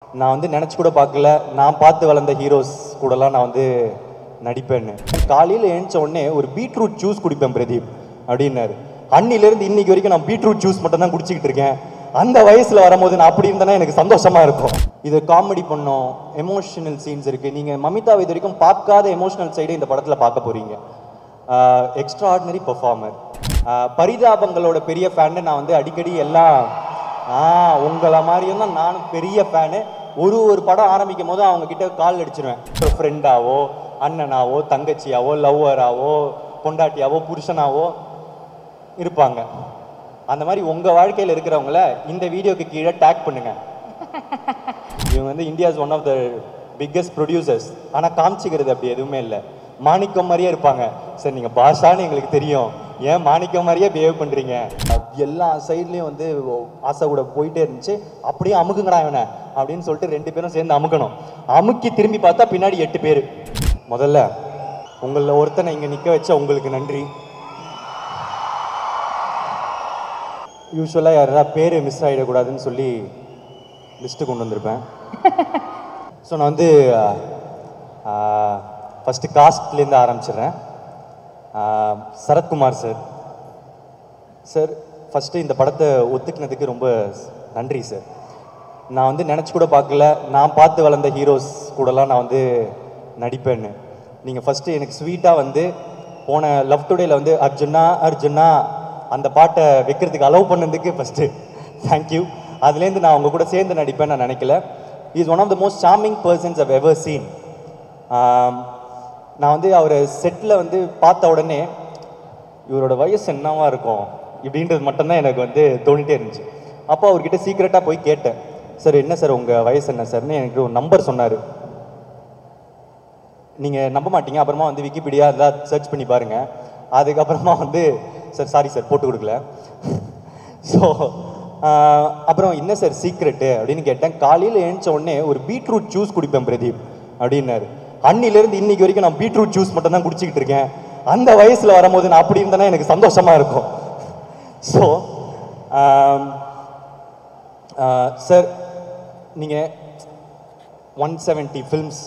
நான் வந்து நினச்சி கூட பார்க்கல, நான் பார்த்து வளர்ந்த ஹீரோஸ் கூடலாம் நான் வந்து நடிப்பேன்னு. காலையில் எழுந்த உடனே ஒரு பீட்ரூட் ஜூஸ் குடிப்பேன் பிரதீப் அப்படின்னாரு. அன்னிலேருந்து இன்னைக்கு வரைக்கும் நான் பீட்ரூட் ஜூஸ் மட்டும் தான் குடிச்சிக்கிட்டு இருக்கேன். அந்த வயசில் வரும்போது நான் அப்படி இருந்தேன்னா எனக்கு சந்தோஷமாக இருக்கும். இது காமெடி பண்ணோம், எமோஷனல் சீன்ஸ் இருக்குது. நீங்கள் மமிதாவை இது வரைக்கும் பார்க்காத எமோஷனல் சைடு இந்த படத்தில் பார்க்க போகிறீங்க. Extra ordinary performer. பரிதாபங்களோட பெரிய ஃபேன்னு நான் வந்து அடிக்கடி எல்லாம் உங்களை மாதிரியும் தான் நானும் பெரிய ஃபேனு. ஒரு படம் ஆரம்பிக்கும் போது அவங்க கிட்ட கால் அடிச்சிருவேன். ஃப்ரெண்டாவோ, அண்ணனாவோ, தங்கச்சியாவோ, லவ்வராவோ, பொண்டாட்டியாவோ, புருஷனாவோ இருப்பாங்க. அந்த மாதிரி உங்கள் வாழ்க்கையில் இருக்கிறவங்கள இந்த வீடியோக்கு கீழே டேக் பண்ணுங்க. இவங்க வந்து India's one of the biggest producers. ஆனால் காமிச்சிக்கிறது அப்படி எதுவுமே இல்லை. மாணிக்கம் மாதிரியே இருப்பாங்க. சார் நீங்கள் பாஷான்னு எங்களுக்கு தெரியும், ஏன் மாணிக்கம் மாதிரியே பிஹேவ் பண்ணுறீங்க. எல்லா சைட்லேயும் வந்து ஆசை கூட போயிட்டே இருந்துச்சு. அப்படியே அமுக்குங்கடா இவனை அப்படின்னு சொல்லிட்டு 2 பேரும் சேர்ந்து அமுக்கணும். அமுக்கி திரும்பி பார்த்தா பின்னாடி 8 பேர். முதல்ல உங்களில் ஒருத்தனை இங்கே நிற்க வச்ச உங்களுக்கு நன்றி. யூஸ்வலாக யாராவது பேர் மிஸ் ஆகிடக்கூடாதுன்னு சொல்லி லிஸ்ட்டு கொண்டு வந்திருப்பேன். ஸோ நான் வந்து ஃபஸ்ட்டு காஸ்ட்லேருந்து ஆரம்பிச்சிடுறேன். சரத்குமார் சார். சார் ஃபஸ்ட்டு இந்த படத்தை ஒத்துக்கினதுக்கு ரொம்ப நன்றி சார். நான் வந்து நினச்சி கூட பார்க்கல, நான் பார்த்து வளர்ந்த ஹீரோஸ் கூடலாம் நான் வந்து நடிப்பேன்னு. நீங்கள் ஃபஸ்ட்டு எனக்கு ஸ்வீட்டாக வந்து போன லவ் டுடேயில் வந்து அர்ஜுனா அர்ஜுனா அந்த பாட்டை வைக்கிறதுக்கு அலோவ் பண்ணதுக்கு ஃபஸ்ட்டு தேங்க்யூ. அதுலேருந்து நான் உங்கள் கூட சேர்ந்து நடிப்பேன்னு நான் நினைக்கல. Is one of the most charming persons I've ever seen. நான் வந்து அவரை செட்டில் வந்து பார்த்த உடனே இவரோட வயசு என்னவா இருக்கும் இப்படின்றது மட்டும்தான் எனக்கு வந்து தோணிட்டே இருந்துச்சு. அப்போ அவர்கிட்ட சீக்கிரட்டாக போய் கேட்டேன், சார் என்ன சார் உங்கள் வயசு என்ன சார்னு. எனக்கு ஒரு நம்பர் சொன்னார். நீங்கள் நம்ப மாட்டீங்க, அப்புறமா வந்து விக்கிபீடியா அதெல்லாம் சர்ச் பண்ணி பாருங்கள். அதுக்கப்புறமா வந்து சார் சாரி சார் போட்டு கொடுக்கல. ஸோ அப்புறம் என்ன சார் சீக்ரெட்டு அப்படின்னு கேட்டேன். காலையில் எழுந்த உடனே ஒரு பீட்ரூட் ஜூஸ் குடிப்பேன் பிரதீப் அப்படின்னாரு. அன்னிலேருந்து இன்னைக்கு வரைக்கும் நான் பீட்ரூட் ஜூஸ் மட்டும் தான் குடிச்சிக்கிட்டு இருக்கேன். அந்த வயசில் வரும்போது நான் அப்படி இருந்தேன்னா எனக்கு சந்தோஷமாக இருக்கும். ஸோ சார் நீங்கள் 170 ஃபில்ம்ஸ்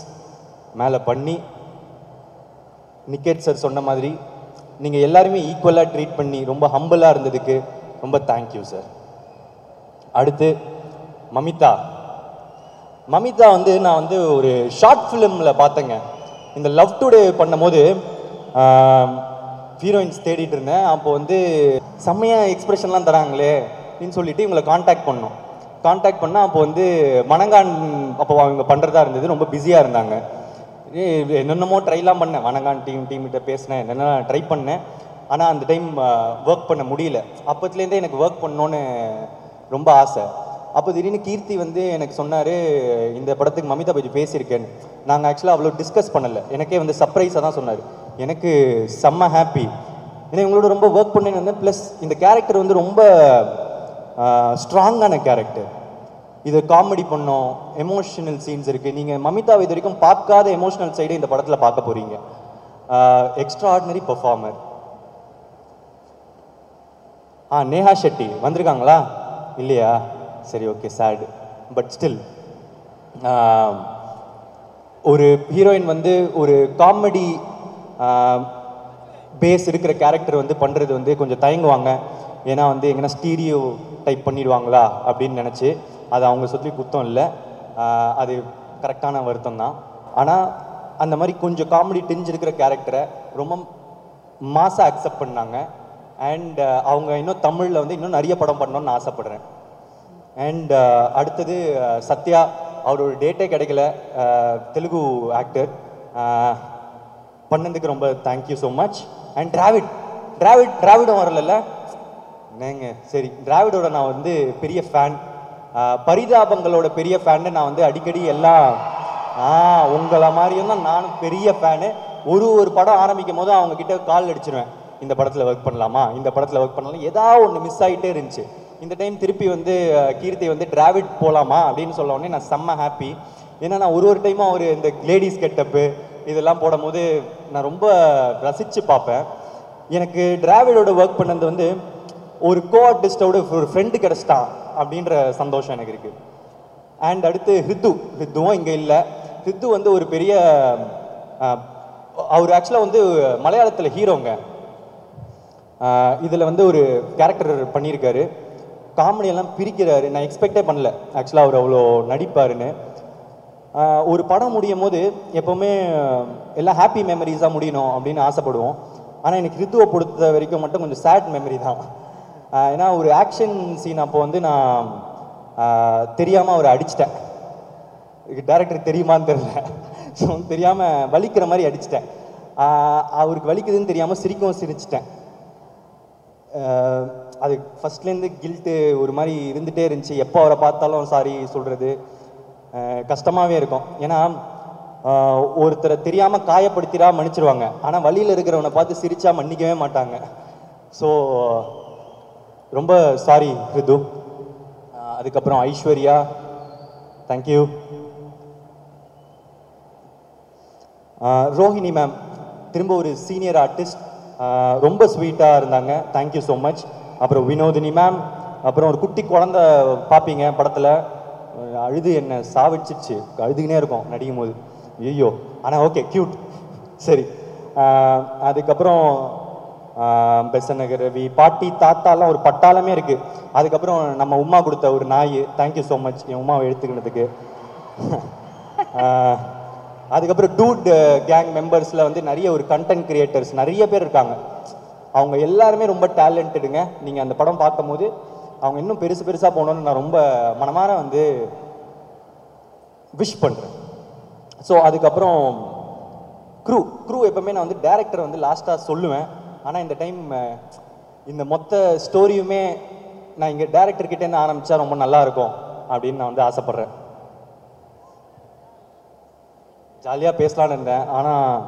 மேலே பண்ணி நிக்கேட் சார் சொன்ன மாதிரி நீங்கள் எல்லாருமே ஈக்குவலாக ட்ரீட் பண்ணி ரொம்ப ஹம்பிளாக இருந்ததுக்கு ரொம்ப தேங்க்யூ சார். அடுத்து மமிதா வந்து நான் வந்து ஒரு ஷார்ட் ஃபிலிமில் பார்த்தேங்க. இந்த லவ் டுடே பண்ணும்போது ஹீரோயின்ஸ் தேடிட்டு இருந்தேன். அப்போ வந்து செம்மையாக எக்ஸ்பிரஷன்லாம் தராங்களே அப்படின்னு சொல்லிட்டு இவங்களை காண்டாக்ட் பண்ணால் அப்போ வந்து மணங்கான் அப்போ அவங்க பண்ணுறதா இருந்தது, ரொம்ப பிஸியாக இருந்தாங்க. என்னென்னமோ ட்ரைலாம் பண்ணேன், மணங்கான் டீம்கிட்ட பேசினேன், என்னென்ன ட்ரை பண்ணேன். ஆனால் அந்த டைம் ஒர்க் பண்ண முடியல. அப்போத்துலேருந்தே எனக்கு ஒர்க் பண்ணோன்னு ரொம்ப ஆசை. அப்போ திடீர்னு கீர்த்தி வந்து எனக்கு சொன்னார், இந்த படத்துக்கு மமிதா பற்றி பேசியிருக்கேன்னு. நாங்கள் ஆக்சுவலாக அவ்வளோ டிஸ்கஸ் பண்ணலை, எனக்கே வந்து சர்ப்ரைஸாக தான் சொன்னார். எனக்கு செம்ம ஹாப்பி, ஏன்னா இவங்களோட ரொம்ப ஒர்க் பண்ணேன்னு வந்தேன். ப்ளஸ் இந்த கேரக்டர் வந்து ரொம்ப ஸ்ட்ராங்கான கேரக்டர். இது காமெடி பண்ணோம், எமோஷனல் சீன்ஸ் இருக்குது. நீங்கள் மமிதாவை இது வரைக்கும் பார்க்காத எமோஷனல் சைடு இந்த படத்தில் பார்க்க போகிறீங்க. Extra ordinary performer. Neha Shetty வந்திருக்காங்களா? இல்லையா? சரி, ஓகே, சேட். பட் ஸ்டில் ஒரு ஹீரோயின் வந்து ஒரு காமெடி பேஸ் இருக்கிற கேரக்டர் வந்து பண்ணுறது வந்து கொஞ்சம் தயங்குவாங்க. ஏன்னா வந்து எங்கன்னா ஸ்டீரியோ டைப் பண்ணிடுவாங்களா அப்படின்னு நினச்சி. அது அவங்க சொல்லி குத்தம் இல்லை, அது கரெக்டான வருத்தம் தான். ஆனால் அந்த மாதிரி கொஞ்சம் காமெடி டிஞ்ச் இருக்கிற கேரக்டரை ரொம்ப மாசாக அக்செப்ட் பண்ணாங்க. அண்ட் அவங்க இன்னும் தமிழில் வந்து இன்னும் நிறைய படம் பண்ணணும்னு ஆசைப்படுறேன். அண்ட் அடுத்தது சத்யா, அவரோட டேட்டே கிடைக்கல, தெலுங்கு ஆக்டர், பண்ணதுக்கு ரொம்ப தேங்க்யூ ஸோ மச். அண்ட் டிராவிடும் வரல என்னங்க. சரி, டிராவிடோட நான் வந்து பெரிய ஃபேன். பரிதாபங்களோட பெரிய ஃபேன்னு நான் வந்து அடிக்கடி எல்லாம் உங்களை மாதிரியும் தான் நானும் பெரிய ஃபேனு. ஒரு படம் ஆரம்பிக்கும் போது அவங்க கிட்ட கால் அடிச்சிருவேன், இந்த படத்தில் ஒர்க் பண்ணலாமா, இந்த படத்தில் ஒர்க் பண்ணலாம். ஏதாவது ஒன்று மிஸ் ஆகிட்டே இருந்துச்சு. இந்த டைம் திருப்பி வந்து கீர்த்தி வந்து டிராவிட் போகலாமா அப்படின்னு சொல்ல உடனே நான் செம்ம ஹாப்பி. ஏன்னா நான் ஒரு டைமும் அவர் இந்த லேடிஸ் கெட்டப்பு இதெல்லாம் போடும் போது நான் ரொம்ப ரசித்து பார்ப்பேன். எனக்கு டிராவிடோட ஒர்க் பண்ணது வந்து ஒரு கோ ஆர்டிஸ்டோட ஒரு ஃப்ரெண்டு கிடச்சிட்டான் அப்படின்ற சந்தோஷம் எனக்கு இருக்குது. அண்ட் அடுத்து ஹித்துவும் இங்கே இல்லை. ஹித்து வந்து ஒரு பெரிய அவர் ஆக்சுவலாக வந்து மலையாளத்தில் ஹீரோங்க. இதில் வந்து ஒரு கேரக்டர் பண்ணியிருக்காரு, காமெடியெல்லாம் பிரிக்கிறாரு. நான் எக்ஸ்பெக்டே பண்ணல ஆக்சுவலாக அவர் அவ்வளோ நடிப்பாருன்னு. ஒரு படம் முடியும் போது எப்போவுமே எல்லாம் ஹாப்பி மெமரிஸாக முடியணும் அப்படின்னு ஆசைப்படுவோம். ஆனால் எனக்கு ஹித்துவை பொறுத்த வரைக்கும் மட்டும் கொஞ்சம் சேட் மெமரி தான். ஏன்னா ஒரு ஆக்ஷன் சீன் அப்போ வந்து நான் தெரியாமல் அவரை அடிச்சிட்டேன். டேரக்டருக்கு தெரியுமான்னு தெரியல, ஸோ தெரியாமல் வலிக்கிற மாதிரி அடிச்சிட்டேன். அவருக்கு வலிக்குதுன்னு தெரியாமல் சிரிச்சிட்டேன். அது ஃபஸ்ட்லேருந்து கில்ட்டு ஒரு மாதிரி இருந்துகிட்டே இருந்துச்சு. எப்போ அவரை பார்த்தாலும் சாரி சொல்கிறது கஷ்டமாகவே இருக்கும். ஏன்னா ஒருத்தரை தெரியாமல் காயப்படுத்திடா மன்னிச்சிருவாங்க, ஆனால் வழியில் இருக்கிறவனை பார்த்து சிரிச்சா மன்னிக்கவே மாட்டாங்க. ஸோ ரொம்ப சாரி ரிது. அதுக்கப்புறம் ஐஸ்வர்யா, தேங்க்யூ. ரோஹிணி மேம் திரும்ப ஒரு சீனியர் ஆர்டிஸ்ட், ரொம்ப ஸ்வீட்டாக இருந்தாங்க, தேங்க்யூ ஸோ மச். அப்புறம் வினோதினி மேம், அப்புறம் ஒரு குட்டி குழந்த பார்ப்பீங்க படத்தில், அழுது என்ன சாவிச்சிச்சு, அழுதுகினே இருக்கும் நடிக்கும் போது, ஐயோ. ஆனால் ஓகே க்யூட், சரி. அதுக்கப்புறம் பெசநகர் ரவி, பாட்டி தாத்தாலாம் ஒரு பட்டாளமே இருக்குது. அதுக்கப்புறம் நம்ம உமா கொடுத்த ஒரு நாய், தேங்க்யூ ஸோ மச் என் உமாவை எடுத்துக்கினதுக்கு. அதுக்கப்புறம் டூட் கேங் மெம்பர்ஸில் வந்து நிறைய ஒரு கண்டென்ட் கிரியேட்டர்ஸ் நிறைய பேர் இருக்காங்க. அவங்க எல்லாருமே ரொம்ப டேலண்டடுங்க. நீங்கள் அந்த படம் பார்க்கும்போது அவங்க இன்னும் பெருசாக போகணுன்னு நான் ரொம்ப மனமார வந்து விஷ் பண்ணுறேன். ஸோ அதுக்கப்புறம் க்ரூ எப்பவுமே நான் வந்து டேரக்டரை வந்து லாஸ்ட்டாக சொல்லுவேன். ஆனால் இந்த டைம் இந்த மொத்த ஸ்டோரியுமே நான் இங்கே டேரக்டர்கிட்டேருந்து ஆரம்பித்தா ரொம்ப நல்லாயிருக்கும் அப்படின்னு நான் வந்து ஆசைப்பட்றேன். ஜாலியாக பேசலான்னு இருந்தேன், ஆனால்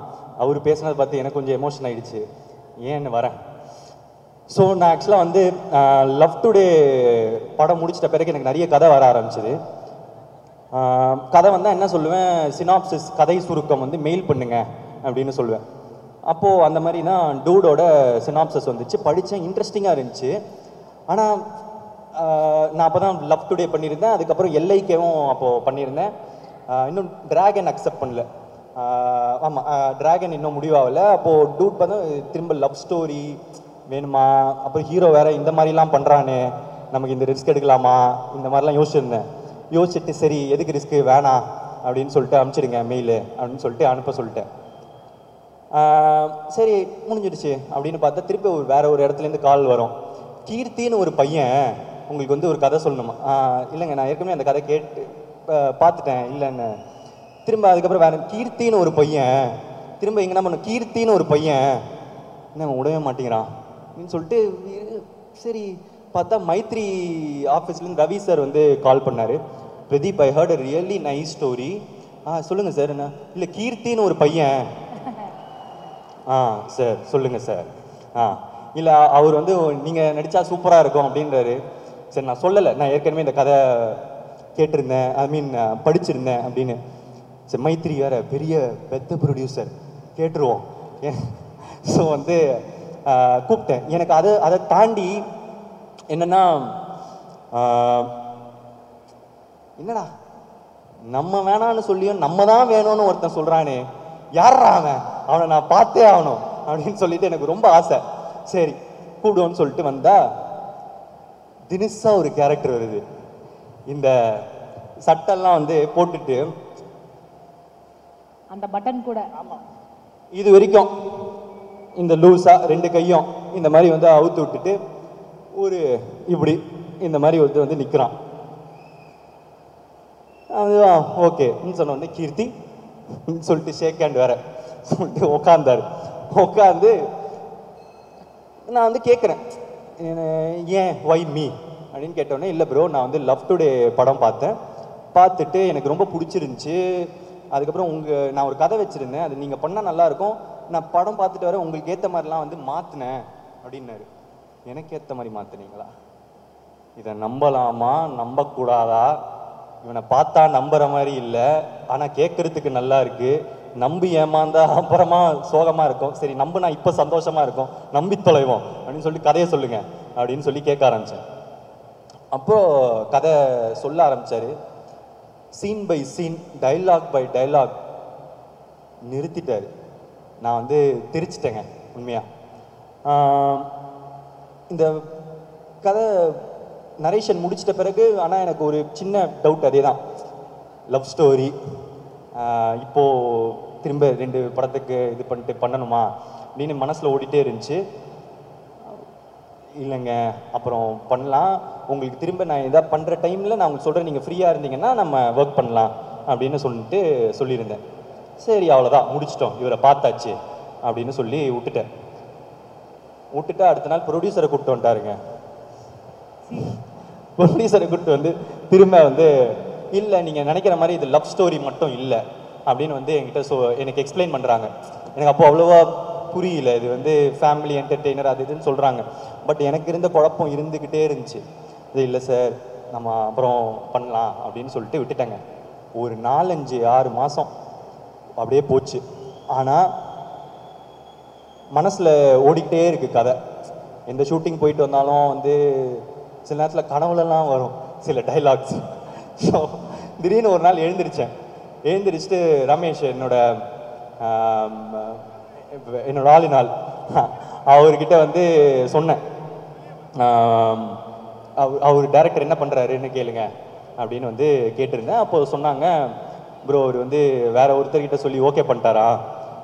அவர் பேசினதை பார்த்து எனக்கு கொஞ்சம் எமோஷன் ஆகிடுச்சு, ஏன்னு வரேன். ஸோ நான் ஆக்சுவலாக வந்து லவ் டுடே படம் முடிச்சிட்ட பிறகு எனக்கு நிறைய கதை வர ஆரம்பிச்சிது. கதை வந்தால் என்ன சொல்லுவேன், சினாப்சிஸ் கதை சுருக்கம் வந்து மெயில் பண்ணுங்க அப்படின்னு சொல்லுவேன். அப்போது அந்த மாதிரி தான் டூடோட சினாப்சிஸ் வந்துச்சு, படித்தேன், இன்ட்ரெஸ்டிங்காக இருந்துச்சு. ஆனால் நான் அப்போ தான் லவ் டுடே பண்ணியிருந்தேன், அதுக்கப்புறம் எல்ஐகேவும் அப்போது பண்ணியிருந்தேன். இன்னும் டிராகன் அக்செப்ட் பண்ணல. ஆமாம், டிராகன் இன்னும் முடிவாகலை. அப்போது டூட் பார்த்தா திரும்ப லவ் ஸ்டோரி வேணுமா, அப்புறம் ஹீரோ வேறு இந்த மாதிரிலாம் பண்ணுறானே, நமக்கு இந்த ரிஸ்க் எடுக்கலாமா, இந்த மாதிரிலாம் யோசிச்சுட்டு சரி எதுக்கு ரிஸ்க்கு வேணாம் அப்படின்னு சொல்லிட்டு அனுப்பிச்சிடுங்க மெயிலு அப்படின்னு சொல்லிட்டு அனுப்ப சொல்லிட்டேன். சரி முடிஞ்சிடுச்சு அப்படின்னு பார்த்தா திருப்பி வேறு ஒரு இடத்துலேருந்து கால் வரும். கீர்த்தின்னு ஒரு பையன் உங்களுக்கு வந்து ஒரு கதை சொல்லணுமா? இல்லைங்க நான் ஏற்கனவே அந்த கதை கேட்டு பார்த்துட்டேன் இல்லைன்னு. திரும்ப அதுக்கப்புறம் வேறு கீர்த்தின்னு ஒரு பையன், திரும்ப எங்கே என்ன பண்ணும், கீர்த்தின்னு ஒரு பையன் என்ன விடவே மாட்டேங்கிறான் அப்படின்னு சொல்லிட்டு சரி பார்த்தா மைத்ரி ஆஃபீஸ்லேருந்து ரவி சார் வந்து கால் பண்ணார். Pradeep, I heard a really nice story. சொல்லுங்கள் சார். என்ன இல்லை கீர்த்தின்னு ஒரு பையன். சார் சொல்லுங்கள் சார். இல்லை அவர் வந்து நீங்கள் நடித்தா சூப்பராக இருக்கும் அப்படின்றாரு. சரி நான் சொல்லலை, நான் ஏற்கனவே இந்த கதை கேட்டிருந்தேன், ஐ மீன் படிச்சிருந்தேன் அப்படின்னு. சரி மைத்ரி வேறு பெரிய பெத்த ப்ரொடியூசர், கேட்டுருவோம். ஸோ வந்து கூப்பிட்டேன். எனக்கு அதை தாண்டி என்னென்னா, என்னடா நம்ம வேணான்னு சொல்லியும் நம்ம தான் வேணும்னு ஒருத்தன் சொல்கிறானே, யாரா அவனை நான் பார்த்தே ஆகணும் அப்படின்னு சொல்லிட்டு எனக்கு ரொம்ப ஆசை. சரி கூப்பிடுவோன்னு சொல்லிட்டு வந்தா தினிஷா ஒரு கேரக்டர் வருது. இந்த சட்டெல்லாம் வந்து போட்டுட்டு அந்த பட்டன் கூட இது வரைக்கும் இந்த லூஸா ரெண்டு கையும் இந்த மாதிரி வந்து அவுத்து விட்டுட்டு ஒரு இப்படி இந்த மாதிரி ஒருத்தர் வந்து நிற்கிறான். அதுதான் ஓகேன்னு சொன்ன உடனே கீர்த்தி சொல்லிட்டு ஷேக் ஹேண்ட் வேற சொல்லிட்டு உட்காந்து நான் வந்து கேட்குறேன், ஏன் ஒய் மீ அப்படின்னு கேட்டோடனே, இல்லை ப்ரோ நான் வந்து லவ் டுடே படம் பார்த்துட்டு எனக்கு ரொம்ப பிடிச்சிருந்துச்சி. அதுக்கப்புறம் நான் ஒரு கதை வச்சுருந்தேன், அது நீங்கள் பண்ணால் நல்லாயிருக்கும், நான் படம் பார்த்துட்டு வர உங்களுக்கு ஏற்ற மாதிரிலாம் வந்து மாற்றினேன் அப்படின்னாரு. எனக்கு ஏற்ற மாதிரி மாற்றினீங்களா? இதை நம்பலாமா நம்பக்கூடாதா? இவனை பார்த்தா நம்புற மாதிரி இல்லை, ஆனால் கேட்குறதுக்கு நல்லா இருக்குது. நம்பி ஏமாந்தா அப்புறமா சோகமாக இருக்கும். சரி நம்புனா இப்போ சந்தோஷமாக இருக்கும், நம்பி தொலைவோம் அப்படின்னு சொல்லி கதையை சொல்லுங்க அப்படின்னு சொல்லி கேட்க ஆரம்பித்தேன். அப்போது கதை சொல்ல ஆரம்பித்தார். Scene by scene, dialogue by dialogue நிறுத்திட்டார். நான் வந்து திரிச்சிட்டேங்க உண்மையாக. இந்த கதை நரேஷன் முடிச்சிட்ட பிறகு ஆனால் எனக்கு ஒரு சின்ன டவுட், அதே தான். லவ் ஸ்டோரி இப்போது திரும்ப 2 படத்துக்கு இது பண்ணிட்டு பண்ணணுமா அப்படின்னு மனசில் ஓடிட்டே இருந்துச்சு. இல்லைங்க அப்புறம் பண்ணலாம், உங்களுக்கு திரும்ப நான் எதாவது பண்ணுற டைமில் நான் உங்களுக்கு சொல்கிறேன், நீங்கள் ஃப்ரீயாக இருந்தீங்கன்னா நம்ம ஒர்க் பண்ணலாம் அப்படின்னு சொல்லியிருந்தேன். சரி அவ்வளோதான், முடிச்சிட்டோம், இவரை பார்த்தாச்சு அப்படின்னு சொல்லி விட்டுட்டு அடுத்த நாள் ப்ரொடியூசரை கூப்பிட்டு வந்துட்டாருங்க. ப்ரொடியூசரை கூப்பிட்டு வந்து திரும்ப வந்து இல்லை நீங்கள் நினைக்கிற மாதிரி இது லவ் ஸ்டோரி மட்டும் இல்லை அப்படின்னு வந்து என்கிட்ட எனக்கு எக்ஸ்பிளைன் பண்ணுறாங்க. எனக்கு அப்போ அவ்வளோவா புரியல, இது வந்து ஃபேமிலி என்டர்டெய்னர் அது இதுன்னு சொல்கிறாங்க. பட் எனக்கு இருந்த குழப்பம் இருந்துக்கிட்டே இருந்துச்சு. இது இல்லை சார் நம்ம அப்புறம் பண்ணலாம் அப்படின்னு சொல்லிட்டு விட்டுட்டேங்க. ஒரு 4-5-6 மாதம் அப்படியே போச்சு. ஆனால் மனசில் ஓடிக்கிட்டே இருக்குது கதை. எந்த ஷூட்டிங் போயிட்டு வந்தாலும் வந்து சில நேரத்தில் கனவுலலாம் வரும் சில டைலாக்ஸ். ஸோ திடீர்னு ஒரு நாள் எழுந்திரிச்சிட்டு ரமேஷ் என்னோட ஆளினால் அவர்கிட்ட வந்து சொன்னேன், அவர் டைரக்டர் என்ன பண்ணுறாருன்னு கேளுங்க அப்படின்னு வந்து கேட்டிருந்தேன். அப்போ சொன்னாங்க, ப்ரோ அவர் வந்து வேற ஒருத்தர்கிட்ட சொல்லி ஓகே பண்ணிட்டாரா,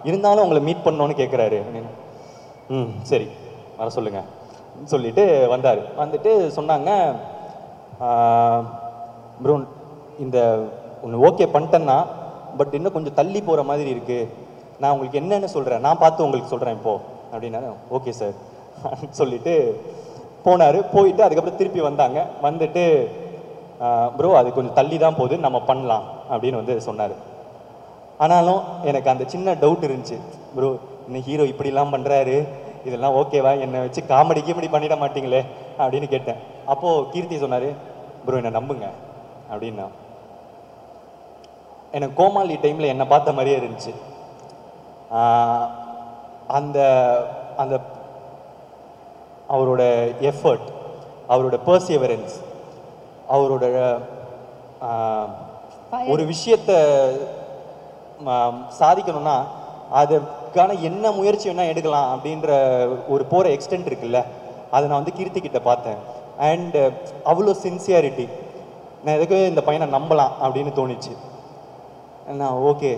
இருந்தாலும் உங்களை மீட் பண்ணோன்னு கேட்குறாரு அப்படின்னு. சரி வர சொல்லுங்க சொல்லிட்டு வந்தார். வந்துட்டு சொன்னாங்க, ப்ரோ இந்த ஒன்று ஓகே பண்ணிட்டேன்னா பட் இன்னும் கொஞ்சம் தள்ளி போகிற மாதிரி இருக்குது, நான் உங்களுக்கு என்னென்னு சொல்கிறேன், நான் பார்த்து உங்களுக்கு சொல்கிறேன் இப்போது அப்படின்னா. ஓகே சார் சொல்லிட்டு போனார். போயிட்டு அதுக்கப்புறம் திருப்பி வந்துட்டு ப்ரோ அது கொஞ்சம் தள்ளி தான் போகுது, நம்ம பண்ணலாம் அப்படின்னு வந்து சொன்னார். ஆனாலும் எனக்கு அந்த சின்ன டவுட் இருந்துச்சு, ப்ரோ இன்னும் ஹீரோ இப்படிலாம் பண்ணுறாரு, இதெல்லாம் ஓகேவா, என்னை வச்சு காமெடி பண்ணிட மாட்டீங்களே அப்படின்னு கேட்டேன். அப்போது கீர்த்தி சொன்னார், ப்ரோ என்னை நம்புங்க அப்படின்னா. எனக்கு கோமாளி டைமில் என்னை பார்த்த மாதிரியே இருந்துச்சு. அந்த அந்த அவரோட எஃபர்ட், அவரோட பர்சிவரன்ஸ், அவரோட ஒரு விஷயத்தை சாதிக்கணும்னா அதுக்கான என்ன முயற்சி வேணால் எடுக்கலாம் அப்படின்ற ஒரு போகிற எக்ஸ்டென்ட் இருக்குல்ல, அதை நான் வந்து கீர்த்தி கிட்ட பார்த்தேன். அண்ட் அவ்வளோ சின்சியாரிட்டி, நான் எதுக்கு இந்த பையனை நம்பலாம் அப்படின்னு தோணுச்சு. நான் ஓகே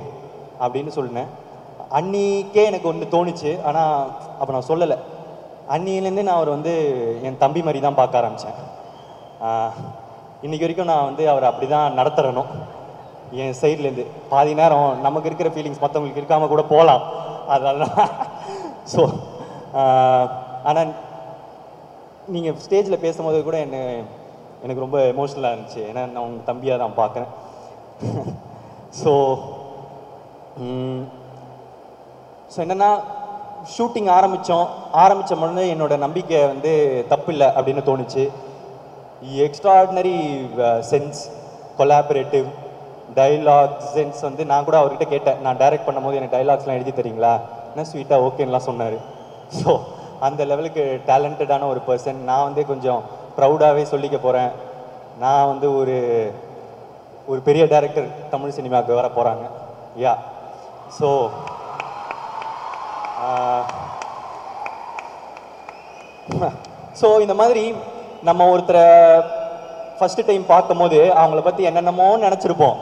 அப்படின்னு சொன்னேன். அன்னிக்கே எனக்கு ஒன்று தோணுச்சு, ஆனால் அப்போ நான் சொல்லலை. அன்னிலேருந்து நான் அவர் வந்து என் தம்பி மாதிரி தான் பார்க்க ஆரம்பித்தேன். இன்றைக்கி வரைக்கும் நான் வந்து அவரை அப்படி தான் நடத்துகிறனும். என் சைட்லேருந்து பாதி நேரம் நமக்கு இருக்கிற ஃபீலிங்ஸ் மற்றவங்களுக்கு இருக்காமல் கூட போகலாம், அதனால தான். ஸோ ஆனால் நீங்கள் ஸ்டேஜில் பேசும்போது கூட எனக்கு ரொம்ப எமோஷ்னலாக இருந்துச்சு. ஏன்னா நான் உங்கள் தம்பியாக தான் பார்க்குறேன். ஸோ என்னென்னா ஷூட்டிங் ஆரம்பித்த முன்னே என்னோட நம்பிக்கை வந்து தப்பில்லை அப்படின்னு தோணுச்சு. Extraordinary sense, collaborative dialogue sense வந்து நான் கூட அவர்கிட்ட கேட்டேன், நான் டைரக்ட் பண்ணும்போது எனக்கு டைலாக்ஸ்லாம் எழுதி தரீங்களா, என்ன ஸ்வீட்டாக ஓகேன்னெலாம் சொன்னார். ஸோ அந்த லெவலுக்கு டேலண்டடான ஒரு பர்சன். நான் வந்து கொஞ்சம் ப்ரௌடாகவே சொல்லிக்க போகிறேன், நான் வந்து ஒரு பெரிய டைரக்டர் தமிழ் சினிமாவுக்கு வர போகிறாங்க. யா ஸோ இந்த மாதிரி நம்ம ஒருத்தரை ஃபஸ்ட்டு டைம் பார்க்கும்போது அவங்கள பற்றி என்னென்னமோ நினச்சிருப்போம்.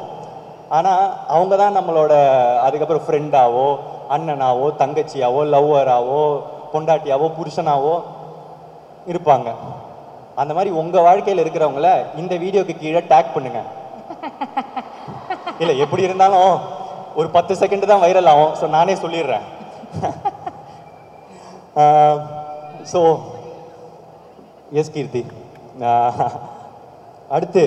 ஆனால் அவங்க தான் நம்மளோட அதுக்கப்புறம் ஃப்ரெண்டாவோ, அண்ணனாவோ, தங்கச்சியாவோ, லவ்வராவோ, பொண்டாட்டியாவோ, புருஷனாவோ இருப்பாங்க. அந்த மாதிரி உங்கள் வாழ்க்கையில் இருக்கிறவங்கள இந்த வீடியோக்கு கீழே டேக் பண்ணுங்க. இல்லை எப்படி இருந்தாலும் ஒரு 10 செகண்ட் தான் வைரல் ஆகும். ஸோ நானே சொல்லிடுறேன். ஸோ எஸ் கீர்த்தி, அடுத்து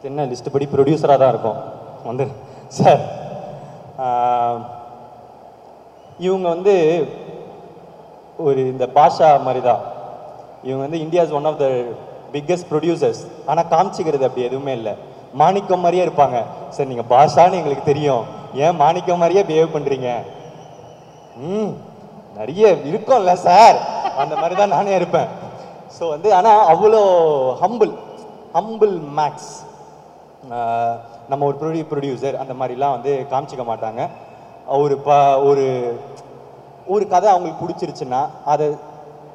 என்ன லிஸ்ட் படி ப்ரொடியூசராக தான் இருக்கும் வந்து சார். இவங்க வந்து ஒரு இந்த பாஷா மாதிரி தான். இவங்க வந்து India's one of the biggest producers. ஆனால் காமிச்சிக்கிறது அப்படி எதுவுமே இல்லை. மாணிக்கம் மாதிரியே இருப்பாங்க. சார் நீங்கள் பாஷான்னு எங்களுக்கு தெரியும், ஏன் மாணிக்கம் மாதிரியே பிஹேவ் பண்ணுறீங்க? நிறைய இருக்கும்ல சார், அந்த மாதிரி தான் நானே இருப்பேன். ஸோ வந்து ஆனால் அவ்வளோ ஹம்பிள், ஹம்பிள் மேக்ஸ். நம்ம ஒரு ப்ரொடியூசர் அந்த மாதிரிலாம் வந்து காமிச்சிக்க மாட்டாங்க. ஒரு ஒரு கதை அவங்களுக்கு பிடிச்சிருச்சுன்னா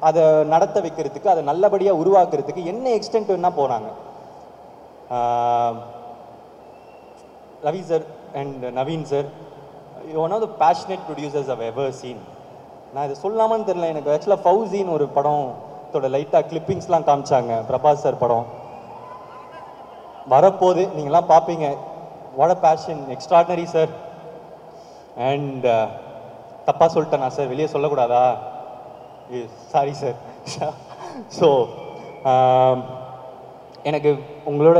அதை நடத்த வைக்கிறதுக்கு, அதை நல்லபடியாக உருவாக்குறதுக்கு என்ன எக்ஸ்டென்ட் வேணால் போகிறாங்க. Ravi sir and Naveen sir, one of the passionate producers I've ever seen. நான் இதை சொல்லாமான்னு தெரியல, எனக்கு ஆக்சுவலாக ஃபவுசின்னு ஒரு படத்தோட லைட்டாக கிளிப்பிங்ஸ்லாம் காமிச்சாங்க, பிரபாஸ் சார் படம் வரப்போது, நீங்களாம் பார்ப்பீங்க. What a fashion, extraordinary sir. And தப்பாக சொல்லிட்டேனா சார், வெளியே சொல்லக்கூடாதா? Sorry sir. ஸோ எனக்கு உங்களோட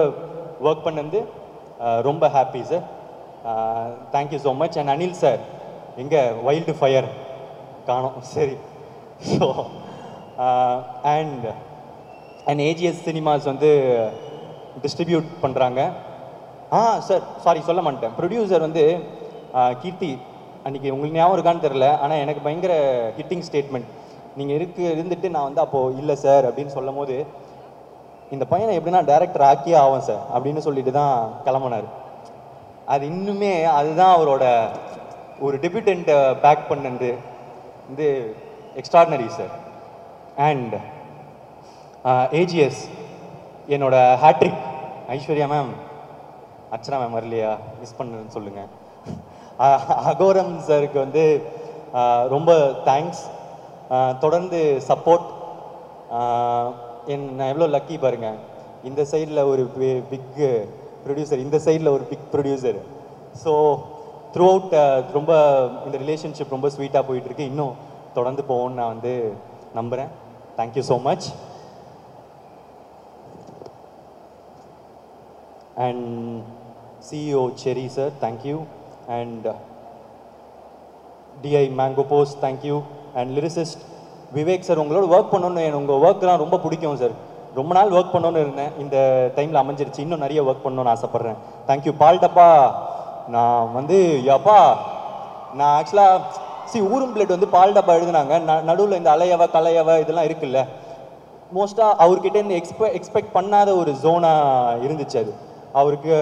ஒர்க் பண்ணது ரொம்ப happy sir. Thank you so much. And Anil sir, எங்கே வைல்டு ஃபயர் காணோம். சரி. ஸோ அண்ட் ஏஜிஎஸ் சினிமாஸ் வந்து டிஸ்ட்ரிபியூட் பண்ணுறாங்க. சார் சாரி சொல்ல மாட்டேன். ப்ரொடியூசர் வந்து கீர்த்தி, அன்றைக்கி உங்களுக்கு ஞாபகம் இருக்கான்னு தெரில, ஆனால் எனக்கு பயங்கர ஹிட்டிங் ஸ்டேட்மெண்ட். நீங்கள் இருந்துட்டு நான் வந்து அப்போது இல்லை சார் அப்படின்னு சொல்லும் போது, இந்த பையனை எப்படின்னா டைரக்டர் ஆக்கியே ஆகும் சார் அப்படின்னு சொல்லிட்டு தான் கிளம்புனார். அது இன்னுமே அதுதான் அவரோட ஒரு டெபியூட்டன்ட்டை பேக் பண்ணது வந்து எக்ஸ்ட்ராடினரி சார். அண்ட் ஏஜிஎஸ் என்னோட hat-trick. Aishwarya ma'am, Archana ma'am வரலையா, மிஸ் பண்ணுன்னு சொல்லுங்கள். அகோரம் சாருக்கு வந்து ரொம்ப தேங்க்ஸ். தொடர்ந்து சப்போர்ட். நான் எவ்வளோ லக்கி பாருங்கள், இந்த சைடில் ஒரு பிக் ப்ரொடியூசர், இந்த சைடில் ஒரு big producer. So throughout ரொம்ப இந்த ரிலேஷன்ஷிப் ரொம்ப ஸ்வீட்டாக போயிட்டுருக்கு. இன்னும் தொடர்ந்து போவோன்னு நான் வந்து நம்புகிறேன். Thank you so much. And CEO Cherry sir, thank you. And DI Mango Post, thank you. And lyricist Vivek sir, உங்களோட ஒர்க் பண்ணணுன்னு, உங்கள் ஒர்க்லாம் ரொம்ப பிடிக்கும் சார். ரொம்ப நாள் ஒர்க் பண்ணணுன்னு இருந்தேன், இந்த டைமில் அமைஞ்சிருச்சு. இன்னும் நிறைய ஒர்க் பண்ணணுன்னு ஆசைப்பட்றேன். தேங்க்யூ. பால் டப்பா, நான் வந்து யப்பா, நான் ஆக்சுவலாக ஊரும் பிளேட் வந்து பால் டப்பா எழுதுனாங்க. நடுவில் இந்த அலையவ கலையவ இதெல்லாம் இருக்குல்ல, மோஸ்ட்டாக அவர்கிட்ட இருந்து எக்ஸ்பெக்ட் பண்ணாத ஒரு ஜோனாக இருந்துச்சு அது. அவருக்கு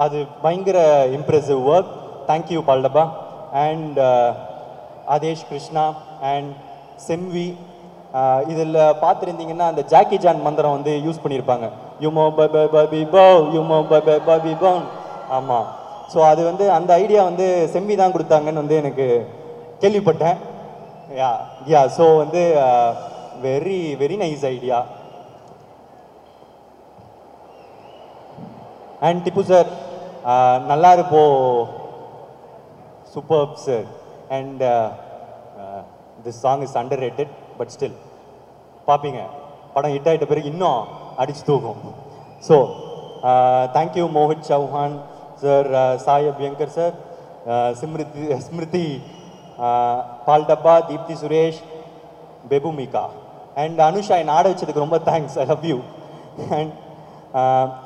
அது பயங்கர இம்ப்ரெசிவ் ஒர்க். தேங்க்யூ பால் டப்பா. அண்ட் ஆதேஷ் கிருஷ்ணா அண்ட் செம்வி, இதில் பார்த்துருந்தீங்கன்னா அந்த ஜாக்கி ஜான் மந்திரம் வந்து யூஸ் பண்ணியிருப்பாங்க. யுமோ பபி பவ், யுமோ பபி பவ். ஆமாம். ஸோ அது வந்து அந்த ஐடியா வந்து செம்வி தான் கொடுத்தாங்கன்னு வந்து எனக்கு கேள்விப்பட்டேன். யா ஸோ வந்து very very nice idea. And Tippu sir, நல்லா இருப்போ, super sir. And this song is underrated, but still பார்ப்பீங்க, படம் ஹிட் ஆகிட்ட பிறகு இன்னும் அடிச்சு தூக்கும். So thank you Mohit Chauhan sir, Sai Abhyankar sir, Smriti, Paal Dabba, Deepthi Suresh, பெபுமிகா அண்ட் அனுஷா, என்னை ஆட வச்சதுக்கு ரொம்ப thanks. I love you. And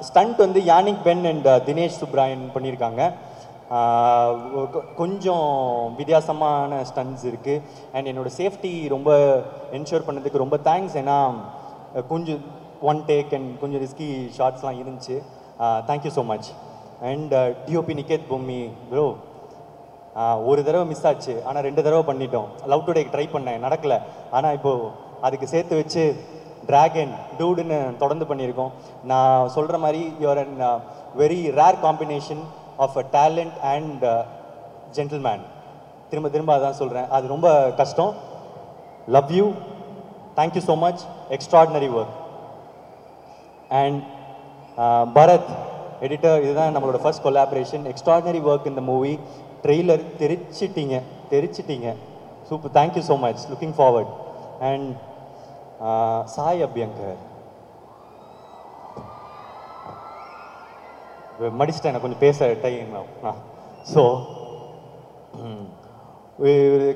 stunt வந்து Yannick Ben and Dinesh Subbarayan பண்ணியிருக்காங்க. கொஞ்சம் வித்தியாசமான ஸ்டண்ட்ஸ் இருக்குது. அண்ட் என்னோடய சேஃப்டி ரொம்ப என்ஷூர் பண்ணதுக்கு ரொம்ப தேங்க்ஸ். ஏன்னா கொஞ்சம் ஒன் டேக் அண்ட் கொஞ்சம் ரிஸ்கி ஷார்ட்ஸ்லாம் இருந்துச்சு. Thank you so much. And DOP Niketh Bommi bro, ஒரு தடவை மிஸ் ஆச்சு, ஆனால் 2 தடவை பண்ணிட்டோம். லவ் டுடேக்கு ட்ரை பண்ணேன், நடக்கலை. ஆனால் இப்போது அதுக்கு சேர்த்து வச்சு ட்ராகன் டூடுன்னு தொடர்ந்து பண்ணியிருக்கோம். நான் சொல்கிற மாதிரி you are an very rare combination of a talent and gentleman. திரும்ப திரும்ப அதான் சொல்கிறேன், அது ரொம்ப கஷ்டம். Love you. Thank you so much. Extraordinary work. And Bharath editor, இதுதான் நம்மளோட ஃபர்ஸ்ட் கொலாபரேஷன். எக்ஸ்ட்ராடினரி ஒர்க் இந்த மூவி. ட்ரெய்லர் தெரிச்சிட்டீங்க. Super. Thank you so much. Looking forward. And Sai Abhyankar, மடிச்சிட்டேன், எனக்கு கொஞ்சம் பேச டைம். ஸோ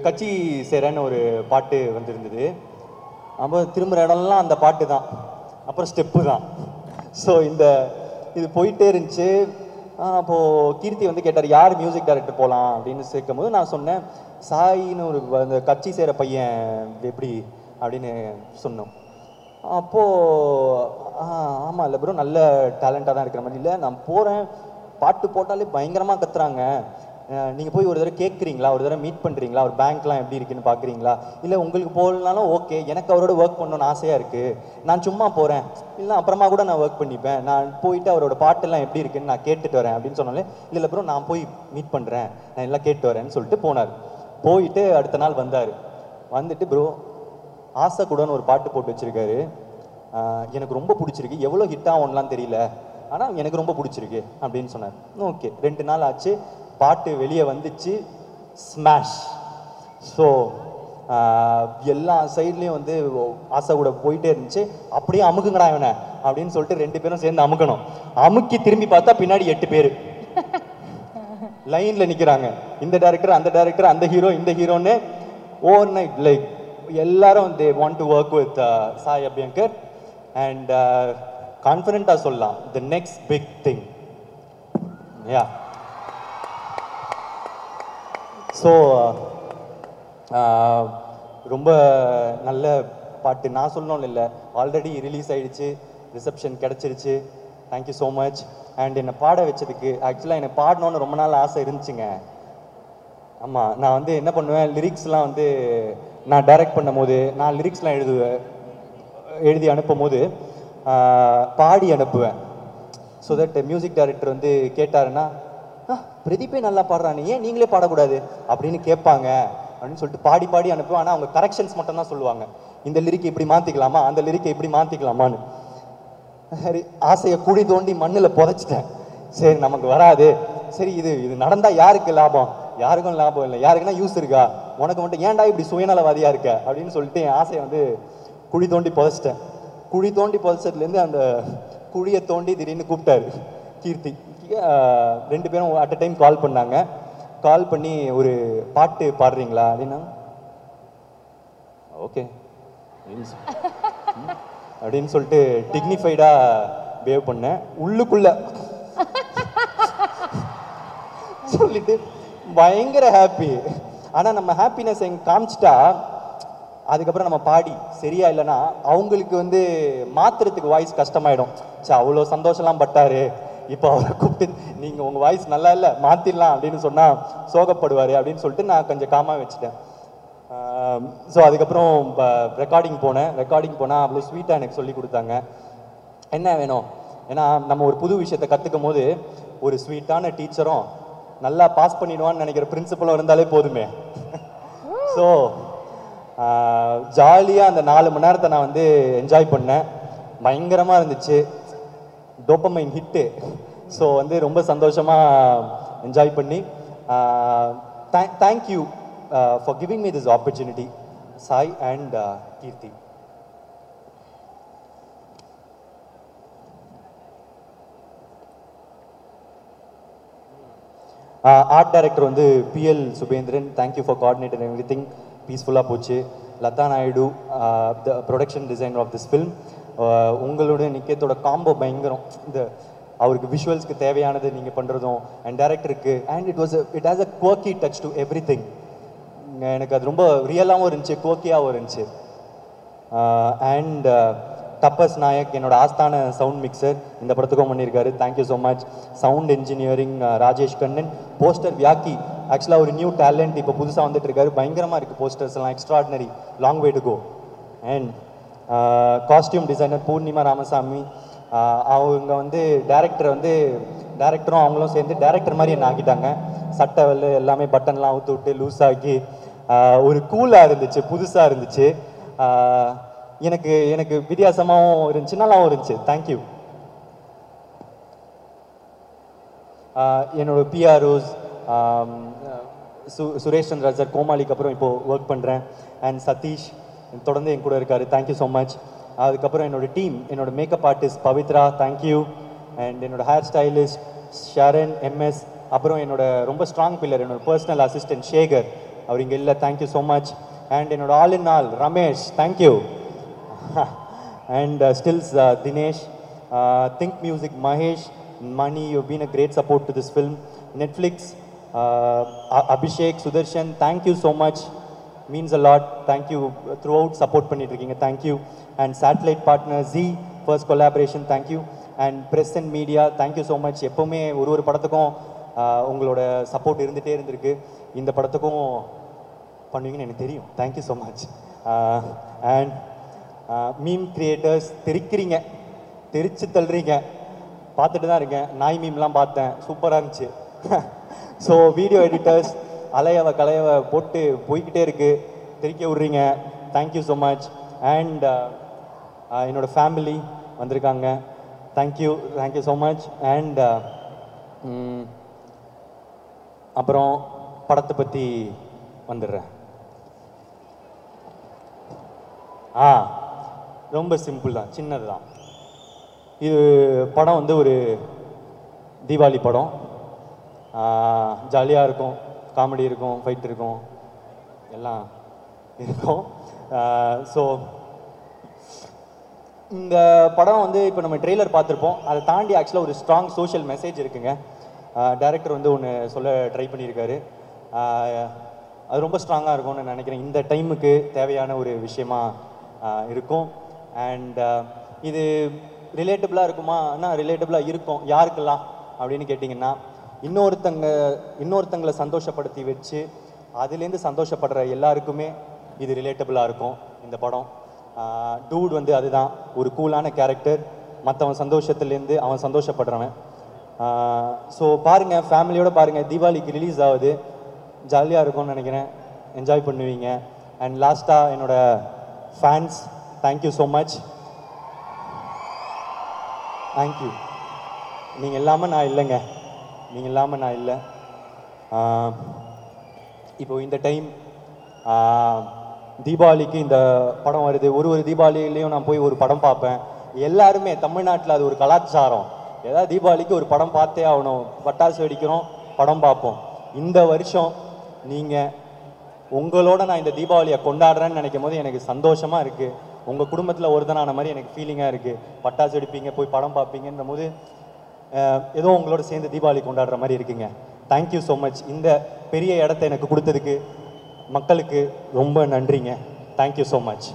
கட்சி சேரன்னு ஒரு பாட்டு வந்திருந்தது. அப்போ திரும்புகிற இடம்லாம் அந்த பாட்டு தான், அப்புறம் ஸ்டெப்பு தான். ஸோ இது போயிட்டே இருந்துச்சு. அப்போது கீர்த்தி வந்து கேட்டார், யார் மியூசிக் டைரக்டர் போகலாம் அப்படின்னு சேர்க்கும் போது நான் சொன்னேன், சாயின்னு ஒரு அந்த கட்சி சேர பையன் எப்படி அப்படின்னு சொன்னோம். அப்போது ஆமாம் இல்லை ப்ரோ, நல்ல டேலண்டாக தான் இருக்கிற மாதிரி. இல்லை நான் போகிறேன், பாட்டு போட்டாலே பயங்கரமாக கத்துறாங்க, நீங்கள் போய் ஒரு தடவை கேட்குறீங்களா, ஒரு தடவை மீட் பண்ணுறீங்களா, ஒரு பேங்க்லாம் எப்படி இருக்குன்னு பார்க்குறீங்களா, இல்லை உங்களுக்கு போகலனாலும் ஓகே, எனக்கு அவரோட ஒர்க் பண்ணணும்னு ஆசையாக இருக்குது, நான் சும்மா போகிறேன், இல்லை அப்புறமா கூட நான் ஒர்க் பண்ணிப்பேன், நான் போயிட்டு அவரோட பாட்டெல்லாம் எப்படி இருக்குன்னு நான் கேட்டுட்டு வரேன் அப்படின்னு சொன்னாலே, இல்லை ப்ரோ நான் போய் மீட் பண்ணுறேன், நான் எல்லாம் கேட்டு வரேன்னு சொல்லிட்டு போனார். போயிட்டு அடுத்த நாள் வந்தார். வந்துட்டு ப்ரோ ஆசை கூடன்னு ஒரு பாட்டு போட்டு வச்சுருக்காரு, எனக்கு ரொம்ப பிடிச்சிருக்கு, எவ்வளோ ஹிட் ஆகும்லாம் தெரியல, ஆனால் எனக்கு ரொம்ப பிடிச்சிருக்கு அப்படின்னு சொன்னார். ஓகே, 2 நாள் ஆச்சு, பாட்டு வெளியே வந்துச்சு, ஸ்மாஷ். ஸோ எல்லா சைட்லேயும் வந்து ஆசை கூட போயிட்டே இருந்துச்சு. அப்படியே அமுக்குங்கடா இவனை அப்படின்னு சொல்லிட்டு 2 பேரும் சேர்ந்து அமுக்கணும். அமுக்கி திரும்பி பார்த்தா பின்னாடி 8 பேர் லைனில் நிற்கிறாங்க. இந்த டேரக்டர், அந்த டேரக்டர், அந்த ஹீரோ, இந்த ஹீரோன்னு ஓவர் நைட் லைக் எல்லாரும் they want to work with Sai Abhyankar. And கான்ஃபிடென்ட்டாக சொல்லலாம், the next big thing. Yeah, so ரொம்ப நல்ல பாட்டு. நான் சொல்லணும் இல்லை, ஆல்ரெடி ரிலீஸ் ஆகிடுச்சு, ரிசப்ஷன் கிடச்சிருச்சு. Thank you so much. அண்ட் என்னை பாட வச்சதுக்கு, ஆக்சுவலாக என்னை பாடணுன்னு ரொம்ப நாள் ஆசை இருந்துச்சுங்க. ஆமாம், நான் வந்து என்ன பண்ணுவேன், லிரிக்ஸ்லாம் வந்து நான் டைரக்ட் பண்ணும் போது நான் லிரிக்ஸ்லாம் எழுதி அனுப்பும் போது பாடி அனுப்புவேன். ஸோ தட் மியூசிக் டைரக்டர் வந்து கேட்டாருன்னா, பிரதீப்பே நல்லா பாடுறானே, ஏன் நீங்களே பாடக்கூடாது அப்படின்னு கேட்பாங்க அப்படின்னு சொல்லிட்டு பாடி பாடி அனுப்புவேன். ஆனால் அவங்க கரெக்ஷன்ஸ் மட்டும் தான் சொல்லுவாங்க, இந்த லிரிக்கை இப்படி மாற்றிக்கலாமா, அந்த லிரிக்கை இப்படி மாற்றிக்கலாமான்னு. சரி, ஆசையை குழி தோண்டி மண்ணில் புதைச்சிட்டேன். சரி நமக்கு வராது, சரி இது நடந்தால் யாருக்கு லாபம், யாருக்கும் லாபம் இல்லை, யாருக்குன்னா யூஸ் இருக்கா, உனக்கு மட்டும் ஏன்டா இப்படி சுயநலவாதியாக இருக்க அப்படின்னு சொல்லிட்டு என் ஆசையை வந்து குழி தோண்டி புதைச்சிட்டேன். குழி தோண்டி புதைச்சதுலேருந்து அந்த குழியை தோண்டி திடீர்னு கூப்பிட்டாரு கீர்த்தி. 2 பேரும் அட் அ டைம் கால் பண்ணாங்க. கால் பண்ணி ஒரு பாட்டு பாடுறீங்களா அப்படின்னா, ஓகே அப்படின்னு சொல்லிட்டு டிக்னிஃபைடாக பிஹேவ் பண்ணேன். உள்ளுக்குள்ள சொல்லிட்டு பயங்கர ஹாப்பி. ஆனால் நம்ம ஹாப்பினஸ் எங்க காமிச்சிட்டா அதுக்கப்புறம் நம்ம பாடி சரியா இல்லைன்னா அவங்களுக்கு வந்து மாத்துறதுக்கு வாய்ஸ் கஷ்டமாயிடும். சரி அவ்வளோ சந்தோஷம்லாம் பட்டாரு, இப்போ அவரை கூப்பிட்டு நீங்கள் உங்கள் வாய்ஸ் நல்லா இல்லை மாற்றிடலாம் அப்படின்னு சொன்னால் சோகப்படுவார் அப்படின்னு சொல்லிட்டு நான் கொஞ்சம் காமாக வச்சுட்டேன். ஸோ அதுக்கப்புறம் ரெக்கார்டிங் போனால் அவ்வளோ ஸ்வீட்டாக எனக்கு சொல்லி கொடுத்தாங்க. என்ன வேணும், ஏன்னா நம்ம ஒரு புது விஷயத்தை கற்றுக்கும் போது ஒரு ஸ்வீட்டான டீச்சரும் நல்லா பாஸ் பண்ணிடுவான்னு நினைக்கிற பிரின்சிபலும் இருந்தாலே போதுமே. ஸோ ஜாலியாக அந்த 4 மணி நேரத்தை நான் வந்து என்ஜாய் பண்ணேன். பயங்கரமாக இருந்துச்சு, டோபமைன் ஹிட்டு. ஸோ வந்து ரொம்ப சந்தோஷமாக என்ஜாய் பண்ணி thank you for giving me this opportunity Sai and Keerthi. Art director வந்து PL Subendran, thank you for coordinator everything, பீஸ்ஃபுல்லாக போச்சு. Latha Naidu, the production designer of this film. உங்களோட நிக்கத்தோட காம்போ பயங்கரம். இந்த அவருக்கு விஷுவல்ஸ்க்கு தேவையானது நீங்கள் பண்ணுறதும் அண்ட் டேரக்டருக்கு and it has a quirky touch to everything. எனக்கு அது ரொம்ப ரியலாகவும் இருந்துச்சு, குவர்க்கியாகவும் இருந்துச்சு. அண்ட் தப்பஸ் நாயக், என்னோட ஆஸ்தான சவுண்ட் மிக்சர், இந்த படத்துக்கும் பண்ணியிருக்காரு, thank you so much. Sound engineering Rajesh Kannan. Poster வியாக்கி, ஆக்சுவலாக ஒரு நியூ டேலண்ட் இப்போ புதுசாக வந்துட்டு இருக்காரு, பயங்கரமாக இருக்குது போஸ்டர்ஸ் எல்லாம், extraordinary, long way to go. And costume designer Poornima Ramasamy, அவங்க வந்து டேரக்டரும் அவங்களும் சேர்ந்து டேரக்டர் மாதிரி என்ன ஆக்கிட்டாங்க. சட்டை வெள்ளை எல்லாமே பட்டன்லாம் அவுத்து விட்டு லூஸ் ஆக்கி ஒரு கூலாக இருந்துச்சு, புதுசாக இருந்துச்சு. எனக்கு வித்தியாசமாகவும் இருந்துச்சு, நல்லாவும் இருந்துச்சு. தேங்க்யூ. என்னோட பிஆர்ஓஸ் சுரேஷ் சந்திரா சார், கோமாளிக்கு அப்புறம் இப்போது ஒர்க் பண்ணுறேன். அண்ட் சதீஷ் தொடர்ந்து என் கூட இருக்காரு, தேங்க்யூ ஸோ மச். அதுக்கப்புறம் என்னோட டீம், என்னோட makeup artist Pavithra, thank you. And என்னோட ஹேர் ஸ்டைலிஸ்ட் ஷரண் MS. அப்புறம் என்னோட ரொம்ப ஸ்ட்ராங் பில்லர், என்னோட பர்சனல் அசிஸ்டன்ட் சேகர், அவர் இங்கே இல்லை, தேங்க்யூ ஸோ மச். அண்ட் என்னோட all in all Ramesh, thank you. And stills Dinesh, Think Music Mahesh, Mani, you been a great support to this film. Netflix Abhishek, Sudarshan, thank you so much, means a lot, thank you. Throughout support பண்ணிட்டு இருக்கீங்க, thank you. And satellite partner Z, first collaboration, thank you. And press and media, thank you so much. எப்போவுமே ஒரு படத்துக்கும் உங்களோட support இருந்துகிட்டே இருந்திருக்கு. இந்த படத்துக்கும் பண்ணுவீங்கன்னு எனக்கு தெரியும். Thank you so much. And meme creators, தெரிக்கிறீங்க, தெரிச்சு தள்ளுறீங்க. பார்த்துட்டு தான் இருக்கேன். நாய் மீம்லாம் பார்த்தேன், சூப்பராக இருந்துச்சு. ஸோ வீடியோ எடிட்டர்ஸ், அலையவ கலையவ போட்டு போய்கிட்டே இருக்கு, தெரிக்க விட்றீங்க. Thank you so much. அண்ட் என்னோடய ஃபேமிலி வந்திருக்காங்க, தேங்க்யூ ஸோ மச். அண்ட் அப்புறம் படத்தை பற்றி வந்துடுறேன். ரொம்ப சிம்பிள் தான், சின்னது தான். இது படம் வந்து ஒரு தீபாவளி படம். ஜாலியாக இருக்கும், காமெடி இருக்கும், ஃபைட் இருக்கும், எல்லாம் இருக்கும். ஸோ இந்த படம் வந்து இப்போ நம்ம ட்ரெய்லர் பார்த்துருப்போம். அதை தாண்டி ஆக்சுவலாக ஒரு ஸ்ட்ராங் சோஷியல் மெசேஜ் இருக்குங்க. டைரக்டர் வந்து ஒன்று சொல்ல ட்ரை பண்ணியிருக்காரு. அது ரொம்ப ஸ்ட்ராங்காக இருக்கும்னு நான் நினைக்கிறேன். இந்த டைமுக்கு தேவையான ஒரு விஷயமா இருக்கும். அண்ட் இது ரிலேட்டபிளாக இருக்குமானா ரிலேட்டபிளாக இருக்கும். யாருக்கெல்லாம் அப்படின்னு கேட்டிங்கன்னா, இன்னொருத்தங்களை சந்தோஷப்படுத்தி வச்சு அதுலேருந்து சந்தோஷப்படுற எல்லாருக்குமே இது ரிலேட்டபிளாக இருக்கும் இந்த படம். டூட் வந்து அதுதான், ஒரு கூலான கேரக்டர், மற்றவன் சந்தோஷத்துலேருந்து அவன் சந்தோஷப்படுறவன். ஸோ பாருங்கள், ஃபேமிலியோடு பாருங்கள். தீபாவளிக்கு ரிலீஸ் ஆகுது, ஜாலியாக இருக்கும்னு நினைக்கிறேன், என்ஜாய் பண்ணுவீங்க. அண்ட் லாஸ்ட்டாக என்னோடய fans, thank you so much. Thank you. நீங்கள் இல்லாமல் நான் இல்லைங்க, நீங்கள் இல்லாமல் நான் இல்லை. இப்போது இந்த டைம் தீபாவளிக்கு இந்த படம் வருது. ஒரு தீபாவளியிலையும் நான் போய் ஒரு படம் பார்ப்பேன். எல்லாருமே தமிழ்நாட்டில் அது ஒரு கலாச்சாரம். ஏதாவது தீபாவளிக்கு ஒரு படம் பார்த்தே ஆகணும், பட்டாசு வெடிக்கிறோம், படம் பார்ப்போம். இந்த வருஷம் நீங்கள் உங்களோட நான் இந்த தீபாவளியை கொண்டாடுறேன்னு நினைக்கும் போது எனக்கு சந்தோஷமாக இருக்குது. உங்கள் குடும்பத்தில் ஒருத்தனான மாதிரி எனக்கு ஃபீலிங்காக இருக்குது. பட்டாசு வெடிப்பீங்க, போய் படம் பார்ப்பீங்கன்ற போது ஏதோ உங்களோட சேர்ந்து தீபாவளி கொண்டாடுற மாதிரி இருக்குங்க. Thank you so much. இந்த பெரிய இடத்த எனக்கு கொடுத்ததுக்கு மக்களுக்கு ரொம்ப நன்றிங்க. Thank you so much.